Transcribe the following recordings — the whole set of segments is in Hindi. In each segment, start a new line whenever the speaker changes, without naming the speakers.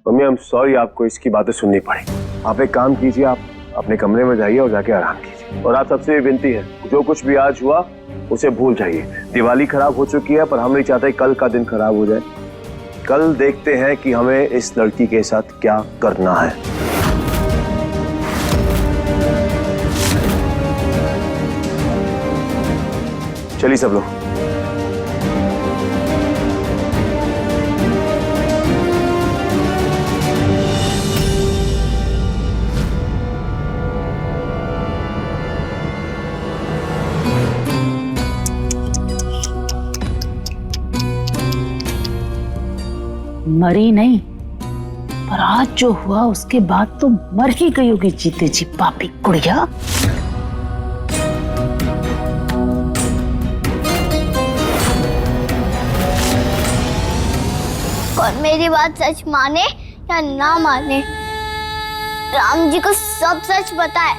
मम्मी आई एम सॉरी, आपको इसकी बातें सुननी पड़ी। आप एक काम कीजिए, आप अपने कमरे में जाइए और जाके आराम कीजिए। और आप सबसे भी विनती है, जो कुछ भी आज हुआ उसे भूल जाइए। दिवाली खराब हो चुकी है, पर हम नहीं चाहते कल का दिन खराब हो जाए। कल देखते हैं कि हमें इस लड़की के साथ क्या करना है। चलिए सब लोग।
मरी नहीं, पर आज जो हुआ उसके बाद तो मर ही गई होगी जीते जी पापी कुड़िया।
और मेरी बात सच माने या ना माने, राम जी को सब सच बताए।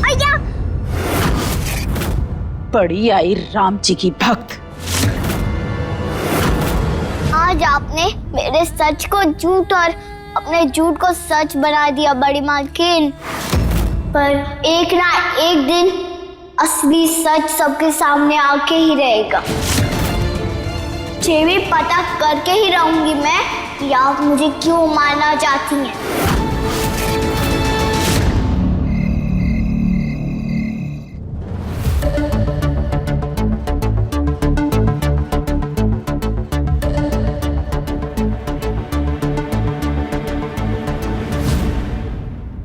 आया!
बड़ी आई राम जी की भक्त।
आज आपने मेरे सच को झूठ और अपने झूठ को सच बना दिया बड़ी मालकिन। पर एक ना एक दिन असली सच सबके सामने आके ही रहेगा। ये भी पता करके ही रहूंगी मैं कि आप मुझे क्यों मारना चाहती हैं।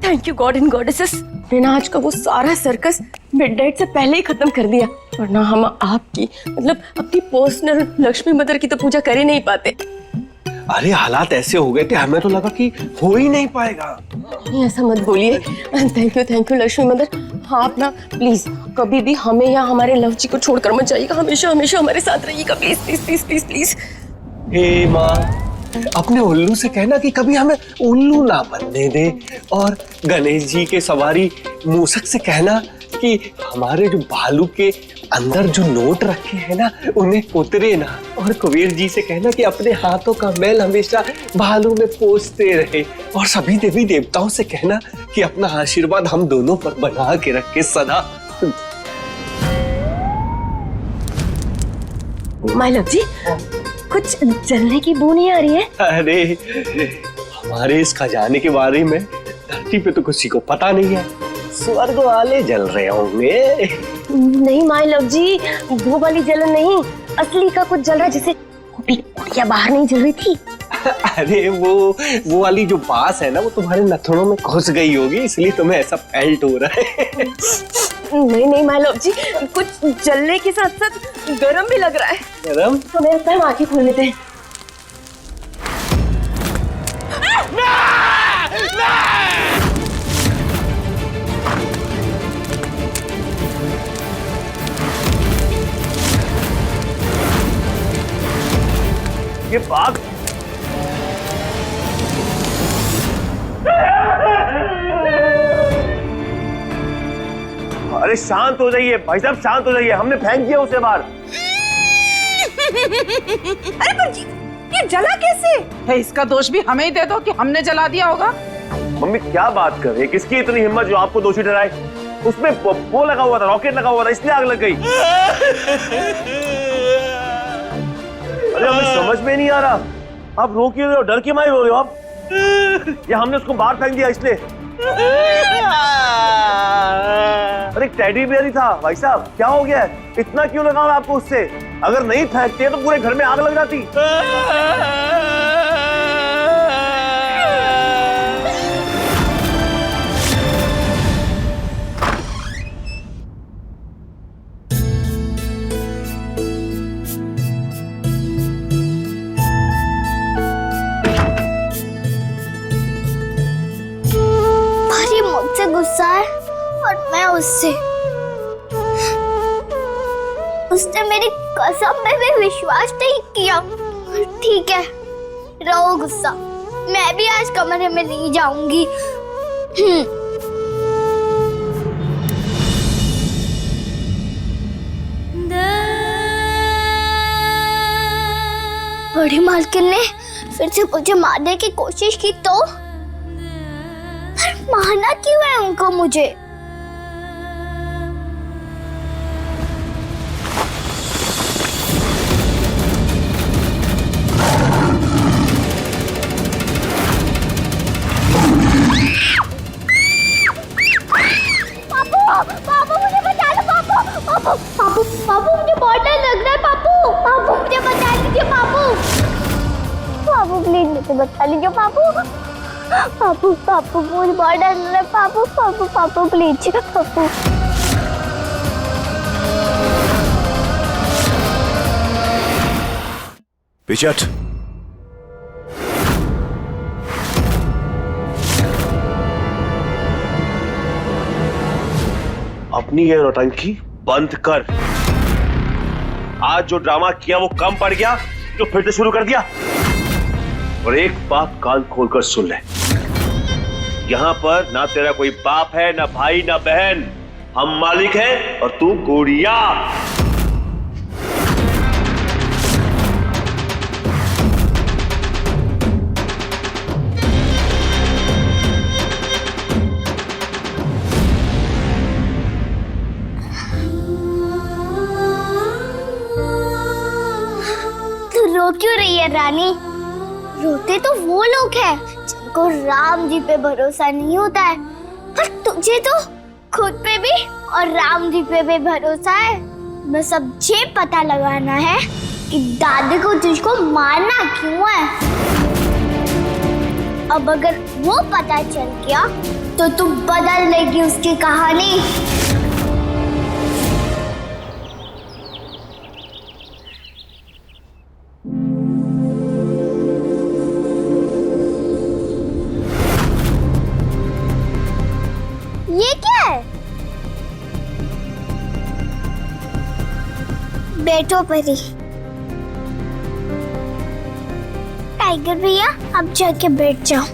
Thank you God and goddesses, मैंने आज का वो सारा सर्कस मिडनाइट से पहले ही खत्म कर दिया, वरना हम आपकी मतलब अपनी पर्सनल लक्ष्मी मदर की तो पूजा कर ही नहीं पाते।
अरे हालात ऐसे हो गए थे, हमें तो लगा कि हो ही नहीं पाएगा।
नहीं ऐसा मत बोलिए। Thank you Lakshmi mother. हाँ आप ना प्लीज कभी भी हमें या हमारे लव जी को छोड़कर मत जाइएगा, हमेशा हमेशा हमारे साथ रहिएगा please please please please please.
हे माँ, अपने उल्लू से कहना कि कभी हमें उल्लू ना बनने दे, और गणेश जी के सवारी मूसक से कहना कि हमारे जो भालू के अंदर जो नोट रखे हैं ना उन्हें उतरे ना, और कुबेर जी से कहना कि अपने हाथों का मैल हमेशा भालू में पोंछते रहे, और सभी देवी देवताओं से कहना कि अपना आशीर्वाद हम दोनों पर बना के रखे सदा।
माय लव जी, कुछ जलने की बू नहीं आ रही है?
अरे हमारे इस खजाने के बारे में धरती पे तो किसी को पता नहीं है, स्वर्ग वाले जल रहे होंगे।
नहीं माय लव जी, वो वाली जलन नहीं, असली का कुछ जल रहा है, जैसे कुड़िया बाहर नहीं जल रही थी।
अरे वो वाली जो बास है ना, वो तुम्हारे नथुनों में घुस गई होगी, इसलिए तुम्हें ऐसा फेल्ट हो रहा है।
नहीं माय लव जी, कुछ जलने के साथ साथ गरम भी लग रहा है।
गरम?
तो मेरे पैर आंखें खोल लेते हैं।
ये बाघ अरे शांत हो जाइए भाई साहब, शांत हो जाइए, हमने फेंक दिया उसे बाहर।
अरे पर ये जला कैसे है? इसका दोष भी हमें ही दे दो कि हमने जला दिया होगा।
मम्मी क्या बात कर रही है, किसकी इतनी हिम्मत जो आपको दोषी ठहराए? उसमें वो लगा हुआ था, रॉकेट लगा हुआ था, इसलिए आग लग गई। अरे हमें समझ में नहीं आ रहा, आप रो क्यों रहे हो, डर के मारे रो रहे हो आप? या हमने उसको बाहर फेंक दिया इसलिए? अरे टेडी बियर ही था भाई साहब, क्या हो गया है, इतना क्यों लगा हुआ आपको उससे? अगर नहीं फेंकते तो पूरे घर में आग लग जाती।
भारी मुझसे गुस्सा है और मैं उससे। उसने मेरी कसम में भी विश्वास नहीं किया। ठीक है, रहो गुस्सा, मैं भी आज कमरे में नहीं जाऊंगी। बड़ी मालकिन ने फिर से मुझे मारने की कोशिश की तो? पर मारना क्यों है उनको मुझे? पापू मुझे बचा लो पापू। पापू पापू मुझे बहुत डर लग रहा है पापू। पापू मुझे बचा लीजिए पापू। पापू प्लीज मुझे बचा लीजिए पापू। पापू पापू मुझे बहुत डर लग रहा है पापू। पापू पापू प्लीज पापू।
पीछे हट।
अपनी ये नौटंकी बंद कर। आज जो ड्रामा किया वो कम पड़ गया जो फिर से शुरू कर दिया। और एक बात कान खोलकर सुन ले, यहाँ पर ना तेरा कोई बाप है, ना भाई, ना बहन। हम मालिक हैं और तू गुड़िया।
रो क्यों रही है रानी? रोते तो वो लोग हैं जिनको राम जी पे भरोसा नहीं होता है, पर तुझे तो खुद पे भी और राम जी पे भी भरोसा है। बस अब ये पता लगाना है कि दादी को तुझको मारना क्यों है। अब अगर वो पता चल गया तो तू बदल लेगी उसकी कहानी। ये क्या है? बैठो परी। टाइगर भैया अब जाके बैठ जाओ।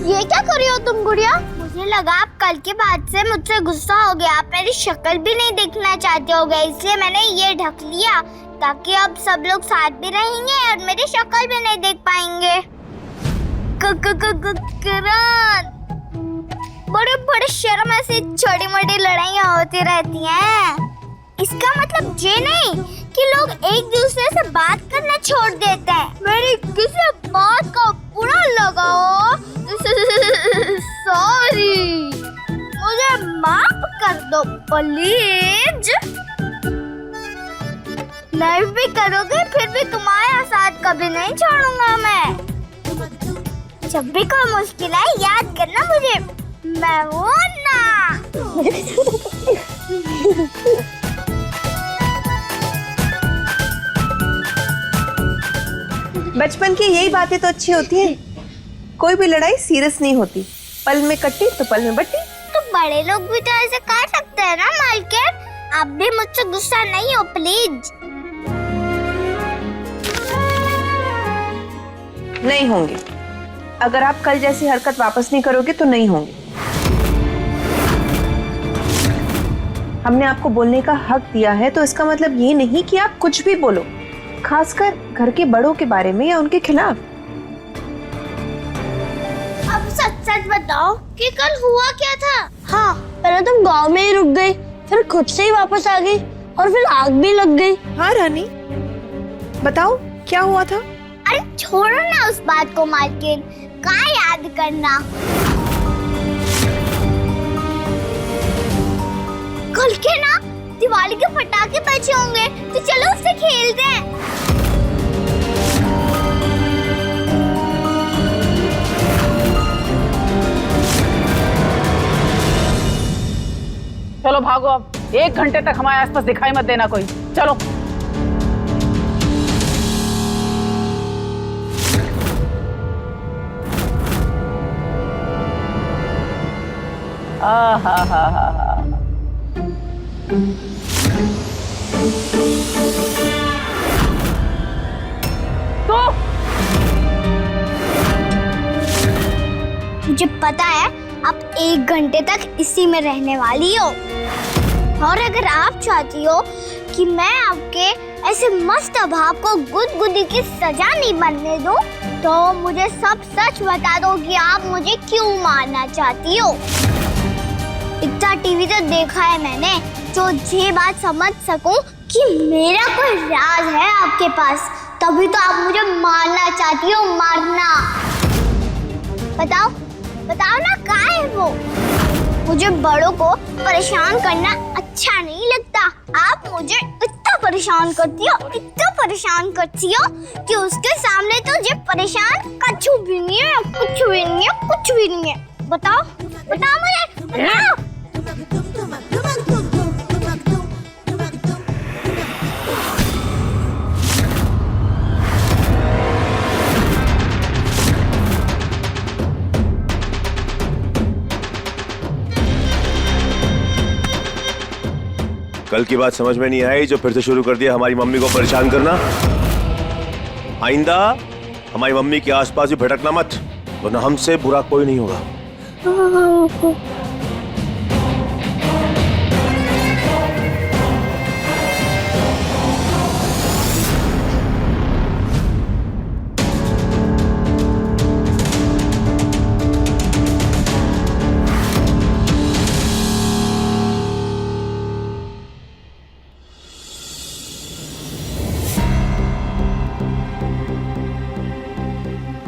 ये क्या कर रही हो तुम गुड़िया? मुझे लगा आप कल के बाद से मुझसे गुस्सा हो गया, आप मेरी शक्ल भी नहीं देखना चाहते हो गए, इसलिए मैंने ये ढक लिया ताकि अब सब लोग साथ भी रहेंगे और मेरी शक्ल भी नहीं देख पाएंगे। करण, बड़े बड़े शर्म ऐसी छोटी मोटी लड़ाइयाँ होती रहती हैं। इसका मतलब ये नहीं कि लोग एक दूसरे से बात करना छोड़ देते हैं। मेरी किसी बात का बुरा लगा हो सॉरी, मुझे माफ कर दो प्लीज। नहीं भी करोगे फिर भी तुम्हारा साथ कभी नहीं छोड़ूंगा मैं। जब भी कोई मुश्किल है याद करना मुझे, मैं हूं ना।
बचपन की यही बातें तो अच्छी होती हैं। कोई भी लड़ाई सीरियस नहीं होती, पल में कटी तो पल में बटी।
तो बड़े लोग भी तो ऐसे कर सकते हैं ना मालकिन। आप भी मुझसे गुस्सा नहीं हो प्लीज।
नहीं होंगे। अगर आप कल जैसी हरकत वापस नहीं करोगे तो नहीं होंगे। हमने आपको बोलने का हक दिया है तो इसका मतलब ये नहीं कि आप कुछ भी बोलो, खासकर घर के बड़ों के बारे में या उनके खिलाफ।
अब सच सच बताओ कि कल हुआ क्या था? हाँ, पहले तुम गांव में ही रुक गई, फिर खुद से ही वापस आ गई और फिर आग भी लग गई।
हाँ रानी, बताओ क्या हुआ था?
अरे छोड़ो ना उस बात को मालकिन, क्या याद करना। कल के ना दिवाली के पटाखे बचे होंगे, तो चलो उससे खेलते हैं।
चलो भागो, अब 1 घंटे तक हमारे आसपास दिखाई मत देना कोई। चलो। तो
मुझे पता है आप 1 घंटे तक इसी में रहने वाली हो, और अगर आप चाहती हो कि मैं आपके ऐसे मस्त भाव को गुदगुदी की सजा नहीं बनने दूं, तो मुझे सब सच बता दो कि आप मुझे क्यों मारना चाहती हो। इतना टीवी तो देखा है मैंने, जो ये बात समझ सकूं कि मेरा कोई राज है आपके पास, तभी तो आप मुझे मारना चाहती हो। मारना बताओ बताओ ना, कहाँ है वो? मुझे बड़ों को परेशान करना अच्छा नहीं लगता। आप मुझे इतना परेशान करती हो, इतना परेशान करती हो कि उसके सामने तो ये परेशान कुछ भी नहीं है, कुछ भी नहीं है, कुछ भी नहीं है। बताओ बताओ मुझे, बताओ।
कल की बात समझ में नहीं आई जो फिर से शुरू कर दिया हमारी मम्मी को परेशान करना। आइंदा हमारी मम्मी के आसपास भी भटकना मत, वरना हमसे बुरा कोई नहीं होगा।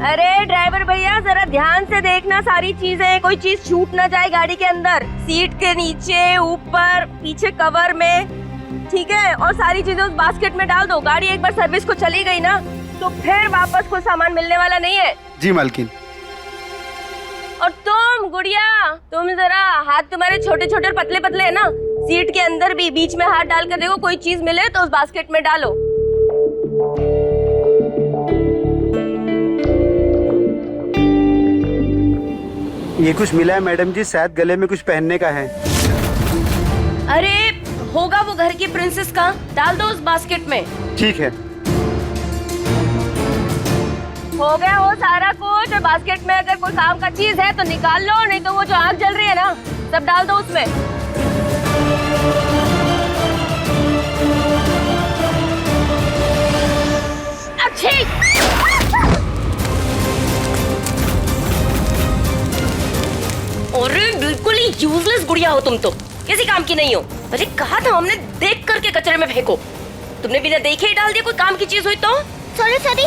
अरे ड्राइवर भैया जरा ध्यान से देखना सारी चीजें, कोई चीज छूट ना जाए गाड़ी के अंदर, सीट के नीचे, ऊपर, पीछे कवर में, ठीक है? और सारी चीजें उस बास्केट में डाल दो। गाड़ी एक बार सर्विस को चली गई ना तो फिर वापस कोई सामान मिलने वाला नहीं है।
जी मालकिन।
और तुम गुड़िया, तुम जरा, हाथ तुम्हारे छोटे छोटे और पतले पतले है ना, सीट के अंदर भी बीच में हाथ डाल कर देखो, कोई चीज मिले तो उस बास्केट में डालो।
ये कुछ मिला है मैडम जी, शायद गले में कुछ पहनने का है।
अरे होगा वो घर की प्रिंसेस का, डाल दो उस बास्केट में।
ठीक है।
हो गया वो सारा कुछ, और बास्केट में अगर कोई काम का चीज है तो निकाल लो, नहीं तो वो जो आग जल रही है ना सब डाल दो उसमें। अच्छी अरे बिल्कुल ही यूजलेस गुड़िया हो तुम तो, किसी काम की नहीं हो। अरे कहा था हमने देख करके कचरे में फेंको, तुमने बिना देखे ही डाल दिया। कोई काम की चीज हुई तो
सॉरी सॉरी,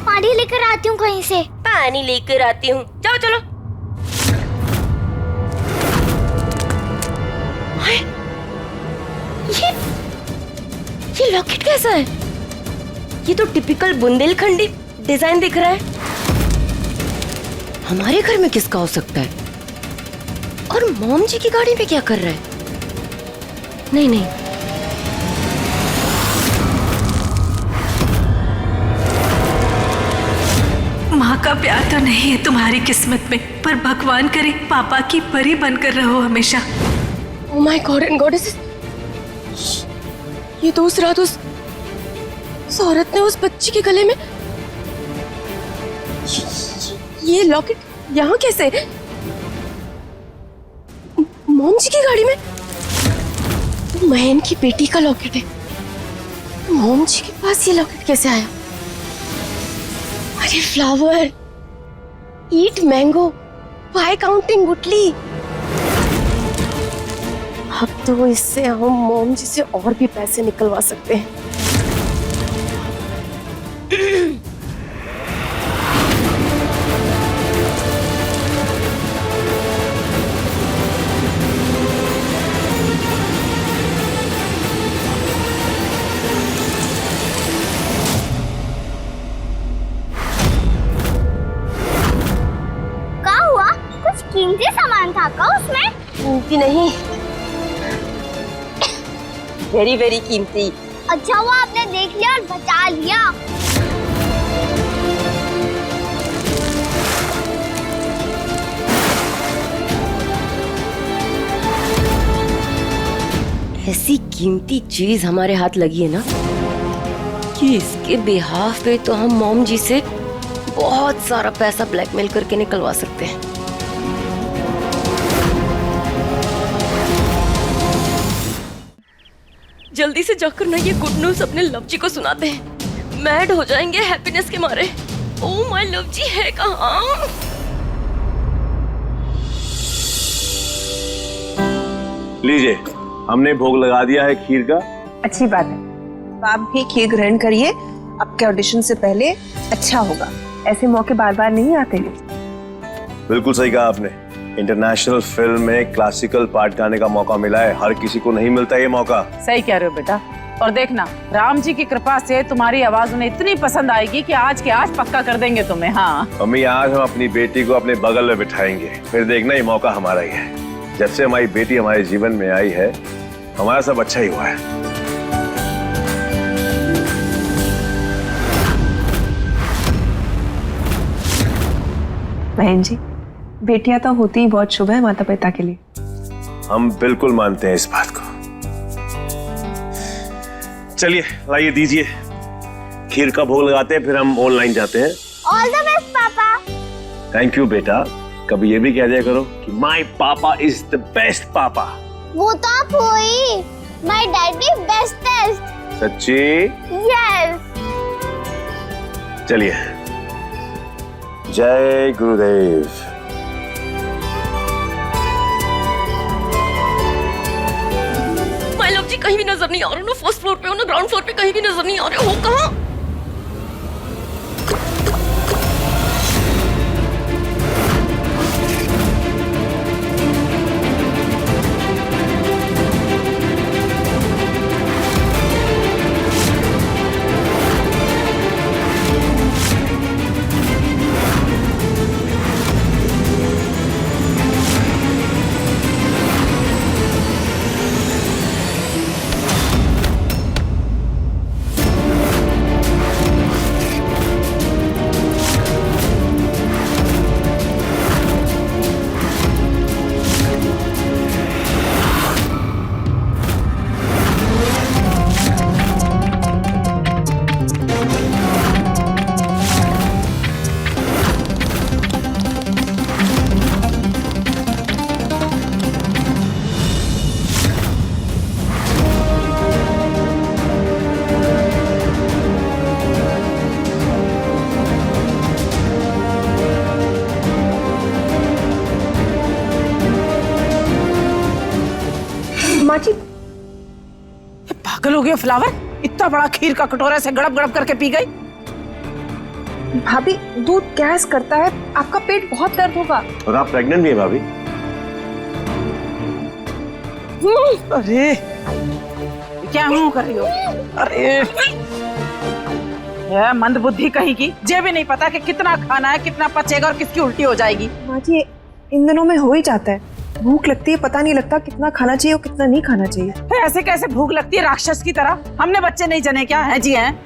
पानी लेकर आती हूँ कहीं से।
पानी लेकर आती हूँ, जाओ चलो। ये लॉकेट कैसा है? ये तो टिपिकल बुंदेलखंडी डिजाइन दिख रहा है। हमारे घर में किसका हो सकता है? और मॉम जी की गाड़ी पे क्या कर रहा है? नहीं नहीं,
माँ का प्यार तो नहीं है तुम्हारी किस्मत में, पर भगवान करे पापा की परी बनकर रहो हमेशा।
Oh my God and goddess, ये तो उस रात उस औरत ने उस बच्ची के गले में ये लॉकेट यहाँ कैसे? मॉम जी की गाड़ी में? महन की बेटी का लॉकेट है, मॉम जी के पास ये लॉकेट कैसे आया? अरे flower, eat mango, by counting गुटली। अब तो इससे हम मॉम जी से और भी पैसे निकलवा सकते हैं।
कीमती सामान था का उसमें?
कीमती नहीं, वेरी वेरी कीमती।
अच्छा वो आपने देख लिया और बचा लिया।
ऐसी कीमती चीज हमारे हाथ लगी है ना कि इसके बिहाफ पे तो हम मॉम जी से बहुत सारा पैसा ब्लैकमेल करके निकलवा सकते हैं। जल्दी से जाकर ना ये गुड न्यूज अपने लव जी को सुनाते हैं। मैड हो जाएंगे हैप्पीनेस के मारे। ओह माय लव जी है कहाँ?
लीजिए, हमने भोग लगा दिया है खीर का।
अच्छी बात है, तो आप भी खीर ग्रहण करिए। आपके ऑडिशन से पहले अच्छा होगा, ऐसे मौके बार बार नहीं आते हैं।
बिल्कुल सही कहा आपने। इंटरनेशनल फिल्म में क्लासिकल पार्ट गाने का मौका मिला है, हर किसी को नहीं मिलता ये मौका।
सही कह रहे हो बेटा। और देखना, राम जी की कृपा से तुम्हारी आवाज उन्हें इतनी पसंद आएगी कि आज के आज पक्का कर देंगे तुम्हें। हाँ
मम्मी, आज हम अपनी बेटी को अपने बगल में बिठाएंगे, फिर देखना ये मौका हमारा ही है। जब से हमारी बेटी हमारे जीवन में आई है, हमारा सब अच्छा ही हुआ है।
बहन जी, बेटियां तो होती ही बहुत शुभ है माता पिता के लिए।
हम बिल्कुल मानते हैं इस बात को। चलिए लाइए, दीजिए। खीर का भोग लगाते हैं, फिर हम ऑनलाइन जाते हैं।
ऑल द बेस्ट पापा।
थैंक यू बेटा। कभी ये भी कह दिया करो कि माय पापा इज द बेस्ट पापा।
वो तो आप हो ही। My daddy bestest.
सच्ची?
यस।
चलिए, जय गुरुदेव।
माय लव जी कहीं भी नजर नहीं आ रहे। ना फर्स्ट फ्लोर पे हो ना ग्राउंड फ्लोर पे, कहीं भी नजर नहीं आ रहे हो। कहाँ?
माँ जी,
पागल हो गया फ्लावर, इतना बड़ा खीर का कटोरा से गड़प गड़प करके पी गई।
भाभी दूध गैस करता है, आपका पेट बहुत दर्द होगा।
और आप प्रेग्नेंट भी है भाभी?
अरे क्या हूँ कर रही हो? अरे ये मंद बुद्धि कहीं की, ये भी नहीं पता कि कितना खाना है, कितना पचेगा और किसकी उल्टी हो जाएगी।
माँ जी, इन दिनों में हो ही जाता है। भूख लगती है, पता नहीं लगता कितना खाना चाहिए और कितना नहीं खाना चाहिए।
ऐसे कैसे भूख लगती है राक्षस की तरह? हमने बच्चे नहीं जने क्या है जी? हैं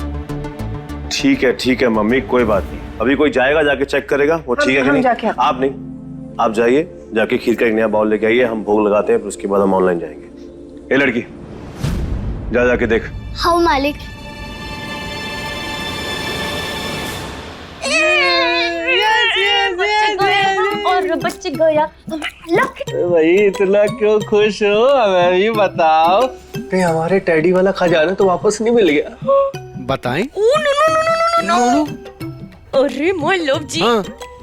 ठीक है मम्मी, कोई बात नहीं। अभी कोई जाएगा, जाके चेक करेगा वो ठीक है कि नहीं। आप नहीं, आप जाइए, जाके खीर का एक नया बाउल लेके आइए, हम भोग लगाते हैं, फिर उसके बाद हम ऑनलाइन जाएंगे। ए लड़की, जाके देख।
हाँ मालिक। और बच्चे गया।
भाई इतना क्यों खुश हो? हमें भी बताओ। कहीं हमारे टैडी वाला खजाना तो वापस नहीं मिल गया?
बताएं?
नो। अरे माय लव जी,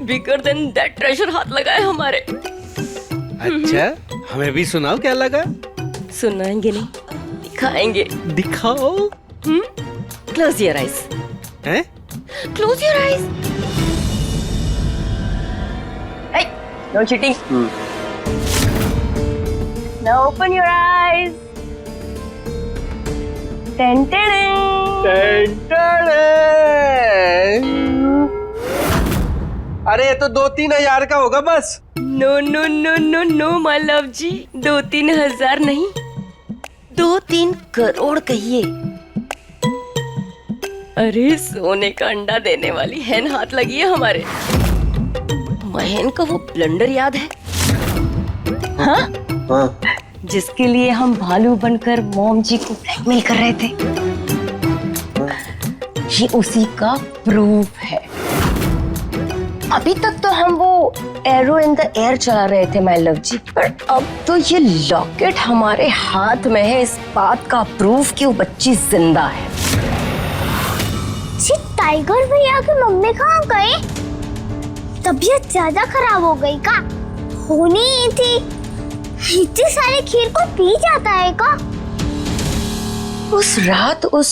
बिगर देन दैट ट्रेजर हाथ लगाए हमारे।
अच्छा, हमें भी सुनाओ क्या लगा।
सुनाएंगे नहीं, दिखाएंगे।
दिखाओ।
Close your eyes.
हैं?
Close your eyes. No cheating. Now open your eyes.
अरे ये तो 2-3 हजार का होगा बस।
नो माय लव जी, 2-3 हजार नहीं, 2-3 करोड़ कहिए। अरे सोने का अंडा देने वाली हैन हाथ लगी है हमारे। महन का वो ब्लंडर याद है? हाँ? जिसके लिए हम भालू बनकर मॉम जी को ब्लैकमेल कर रहे थे। ये उसी का प्रूफ है। अभी तक तो हम वो एरो इन द एयर चला रहे थे माय लव जी, पर अब तो ये लॉकेट हमारे हाथ में है, इस बात का प्रूफ कि वो बच्ची जिंदा है।
जी टाइगर भैया की मम्मी कहाँ गए? तबीयत ज्यादा खराब हो गई का? होनी ही थी, इतने सारे खीर को पी जाता है का?
उस रात उस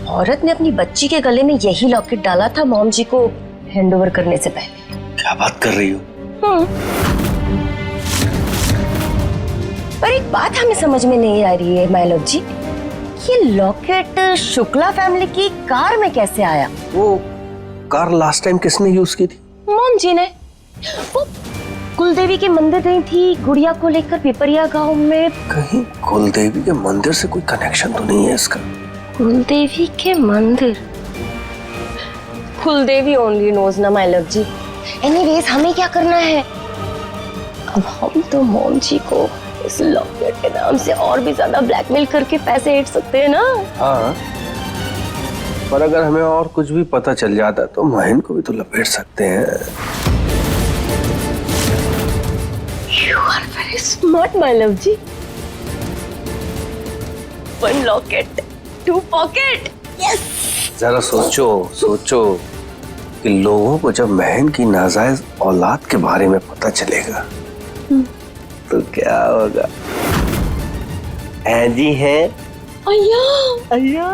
औरत ने अपनी बच्ची के गले में यही लॉकेट डाला था मॉम जी को हैंडओवर करने से पहले।
क्या बात कर रही हो?
पर एक बात हमें समझ में नहीं आ रही है माय लव जी, ये लॉकेट शुक्ला फैमिली की कार में कैसे आया?
वो कार लास्ट टाइम किसने यूज की थी?
मॉम जी ने। वो कुलदेवी के मंदिर गई थी गुड़िया को लेकर पिपरिया गांव में।
कहीं कुलदेवी के मंदिर से कोई कनेक्शन तो नहीं है इसका?
कुलदेवी के मंदिर, कुलदेवी ओनली नोज ना माय लव जी। एनीवेज हमें क्या करना है? अब हम तो मॉम जी को इस लॉकेट के नाम से और भी ज्यादा ब्लैकमेल करके पैसे ऐड सकते हैं ना।
हाँ, पर अगर हमें और कुछ भी पता चल जाता तो महीन को भी तो लपेट सकते हैं।
You are very smart, my love ji. One locket, two pocket. Yes.
जरा सोचो कि लोगों को जब महन की नाजायज औलाद के बारे में पता चलेगा तो क्या होगा? जी है
अय्या।